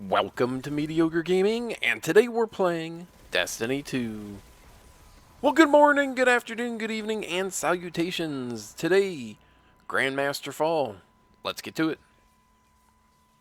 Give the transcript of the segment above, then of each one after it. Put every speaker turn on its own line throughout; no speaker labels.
Welcome to Mediocre Gaming, and today we're playing Destiny 2. Well, good morning, good afternoon, good evening, and salutations. Today, Grandmaster Fall. Let's get to it.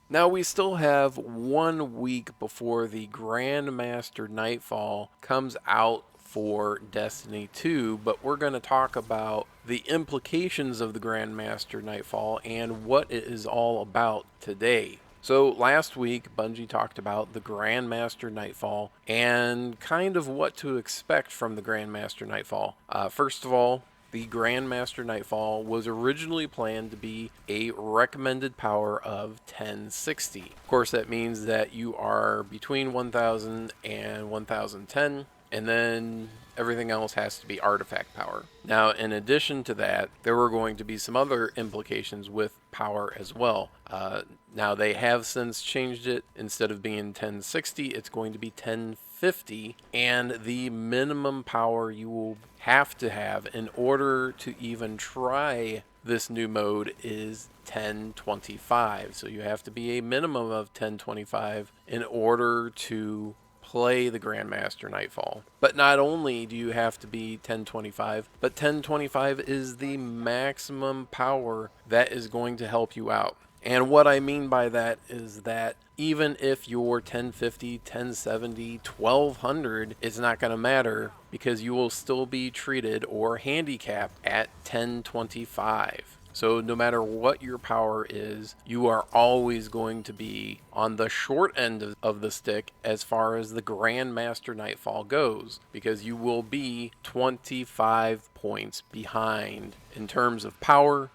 Now, we still have 1 week before the Grandmaster Nightfall comes out for Destiny 2, but we're going to talk about the implications of the Grandmaster Nightfall and what it is all about today. So last week, Bungie talked about the Grandmaster Nightfall and kind of what to expect from the Grandmaster Nightfall. First of all, the Grandmaster Nightfall was originally planned to be a recommended power of 1060. Of course, that means that you are between 1000 and 1010, and then everything else has to be artifact power. Now, in addition to that, there were going to be some other implications with power as well. Now, they have since changed it. Instead of being 1060, it's going to be 1050, and the minimum power you will have to have in order to even try this new mode is 1025. So you have to be a minimum of 1025 in order to play the Grandmaster Nightfall. But not only do you have to be 1025, but 1025 is the maximum power that is going to help you out. And what I mean by that is that even if you're 1050, 1070, 1200, it's not going to matter because you will still be treated or handicapped at 1025. So no matter what your power is, you are always going to be on the short end of the stick as far as the Grandmaster Nightfall goes, because you will be 25 points behind in terms of power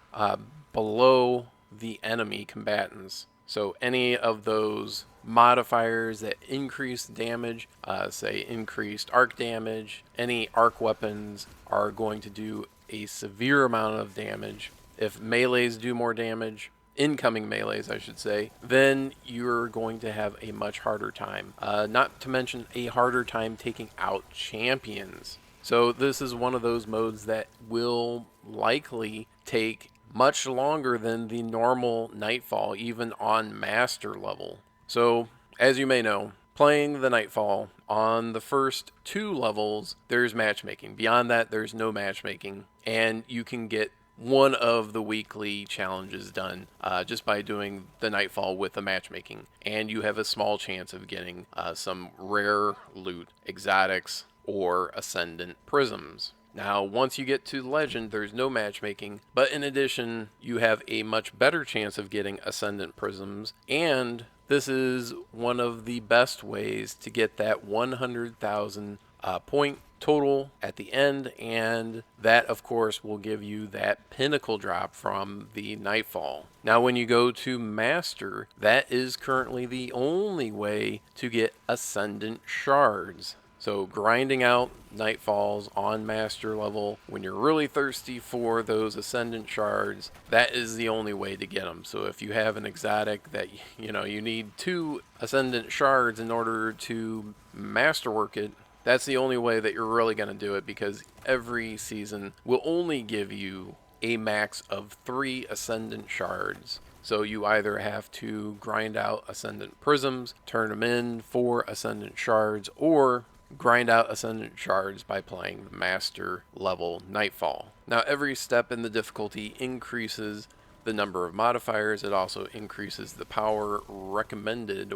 below the enemy combatants. So any of those modifiers that increase damage, say increased arc damage, any arc weapons are going to do a severe amount of damage. If melees do more damage, incoming melees I should say, then you're going to have a much harder time. Not to mention a harder time taking out champions. So this is one of those modes that will likely take much longer than the normal Nightfall, even on master level. So, as you may know, playing the Nightfall, on the first 2 levels, there's matchmaking. Beyond that, there's no matchmaking, and you can get one of the weekly challenges done just by doing the Nightfall with the matchmaking. And you have a small chance of getting some rare loot, exotics, or ascendant prisms. Now, once you get to Legend, there's no matchmaking, but in addition, you have a much better chance of getting Ascendant Prisms, and this is one of the best ways to get that 100,000 point total at the end, and that, of course, will give you that pinnacle drop from the Nightfall. Now, when you go to Master, that is currently the only way to get Ascendant Shards. So grinding out Nightfalls on master level, when you're really thirsty for those Ascendant Shards, that is the only way to get them. So if you have an exotic that, you need 2 Ascendant Shards in order to masterwork it, that's the only way that you're really going to do it, because every season will only give you a max of 3 Ascendant Shards. So you either have to grind out Ascendant Prisms, turn them in for Ascendant Shards, or grind out Ascendant Shards by playing the Master level Nightfall. Now, every step in the difficulty increases the number of modifiers. It also increases the power recommended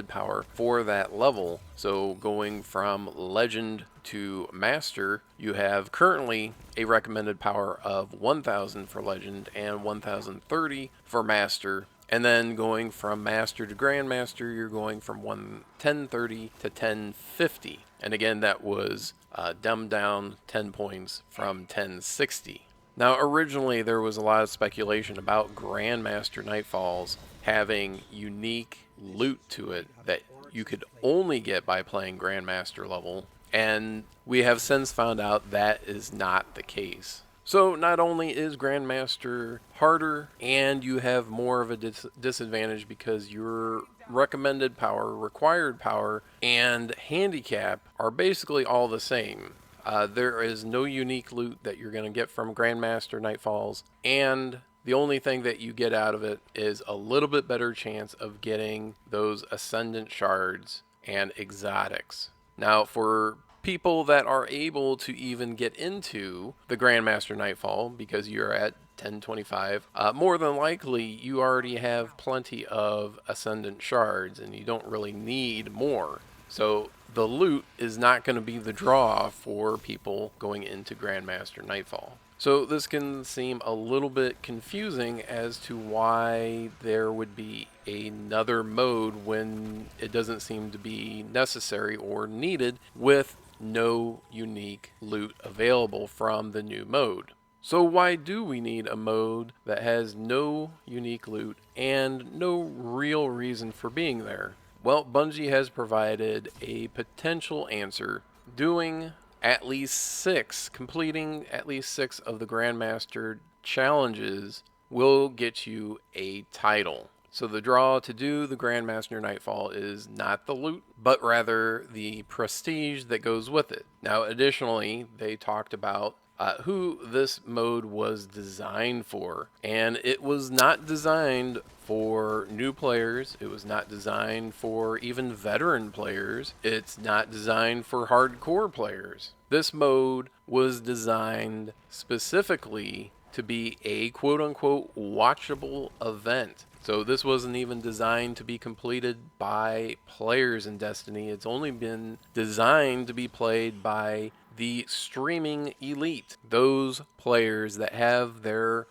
power for that level. So going from Legend to Master, you have currently a recommended power of 1000 for Legend and 1030 for Master. And then going from Master to Grandmaster, you're going from 1030 to 1050. And again, that was dumbed down 10 points from 1060. Now, originally, there was a lot of speculation about Grandmaster Nightfalls having unique loot to it that you could only get by playing Grandmaster level. And we have since found out that is not the case. So not only is Grandmaster harder, and you have more of a disadvantage because your recommended power, required power, and handicap are basically all the same. There is no unique loot that you're going to get from Grandmaster Nightfalls, and The only thing that you get out of it is a little bit better chance of getting those Ascendant Shards and exotics. Now, for people that are able to even get into the Grandmaster Nightfall, because you're at 1025, more than likely you already have plenty of Ascendant Shards and you don't really need more. So the loot is not going to be the draw for people going into Grandmaster Nightfall. So this can seem a little bit confusing as to why there would be another mode when it doesn't seem to be necessary or needed with no unique loot available from the new mode. So why do we need a mode that has no unique loot and no real reason for being there? Well, Bungie has provided a potential answer. Completing at least 6 of the Grandmaster challenges will get you a title. So the draw to do the Grandmaster Nightfall is not the loot, but rather the prestige that goes with it. Now, additionally, they talked about who this mode was designed for, and it was not designed for new players. It was not designed for even veteran players. It's not designed for hardcore players. This mode was designed specifically to be a quote-unquote watchable event. So this wasn't even designed to be completed by players in Destiny. It's only been designed to be played by the streaming elite, those players that have their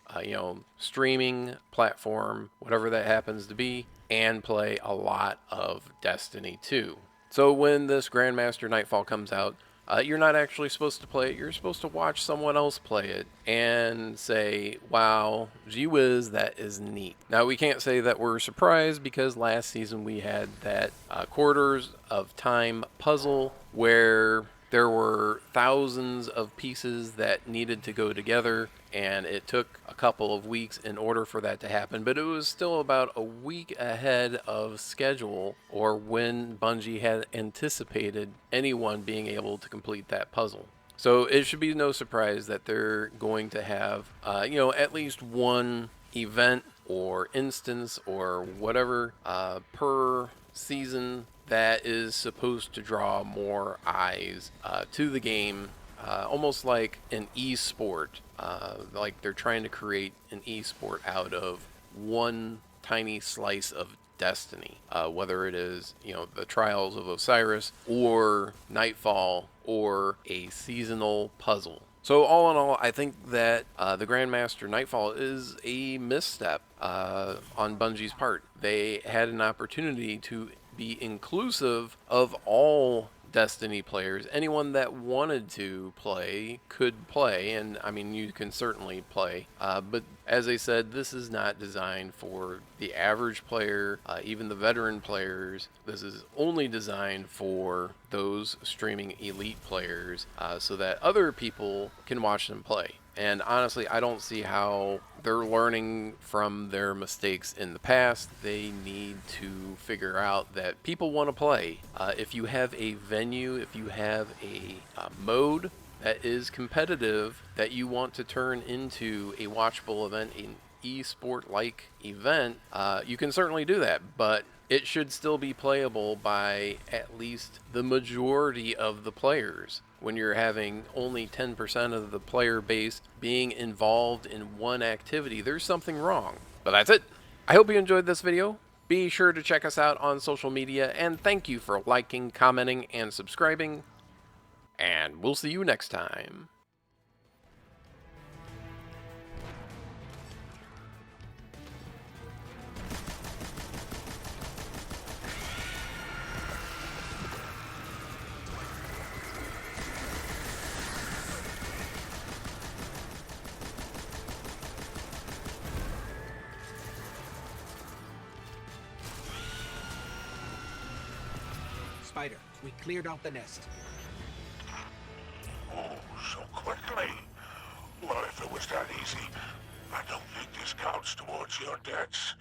streaming platform, whatever that happens to be, and play a lot of Destiny 2. So when this Grandmaster Nightfall comes out, you're not actually supposed to play it. You're supposed to watch someone else play it and say, wow, gee whiz, that is neat. Now, we can't say that we're surprised because last season we had that quarters of time puzzle where there were thousands of pieces that needed to go together, and it took a couple of weeks in order for that to happen, but it was still about a week ahead of schedule or when Bungie had anticipated anyone being able to complete that puzzle. So it should be no surprise that they're going to have, at least one event or instance or whatever per season that is supposed to draw more eyes to the game, almost like an e-sport. Like they're trying to create an e-sport out of one tiny slice of Destiny, whether it is, the Trials of Osiris or Nightfall or a seasonal puzzle. So all in all, I think that the Grandmaster Nightfall is a misstep on Bungie's part. They had an opportunity to be inclusive of all Destiny players. Anyone that wanted to play could play, and I mean, you can certainly play. But as I said, this is not designed for the average player, even the veteran players. This is only designed for those streaming elite players so that other people can watch them play. And honestly, I don't see how they're learning from their mistakes in the past. They need to figure out that people want to play. If you have a venue, if you have a mode that is competitive that you want to turn into a watchable event, an e-sport-like event, you can certainly do that. But it should still be playable by at least the majority of the players. When you're having only 10% of the player base being involved in one activity, there's something wrong. But that's it. I hope you enjoyed this video. Be sure to check us out on social media, and thank you for liking, commenting, and subscribing. And we'll see you next time.
Spider, we cleared out the nest.
Oh, so quickly. Well, if it was that easy, I don't think this counts towards your debts.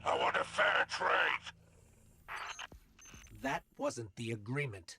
I want a fair trade.
That wasn't the agreement.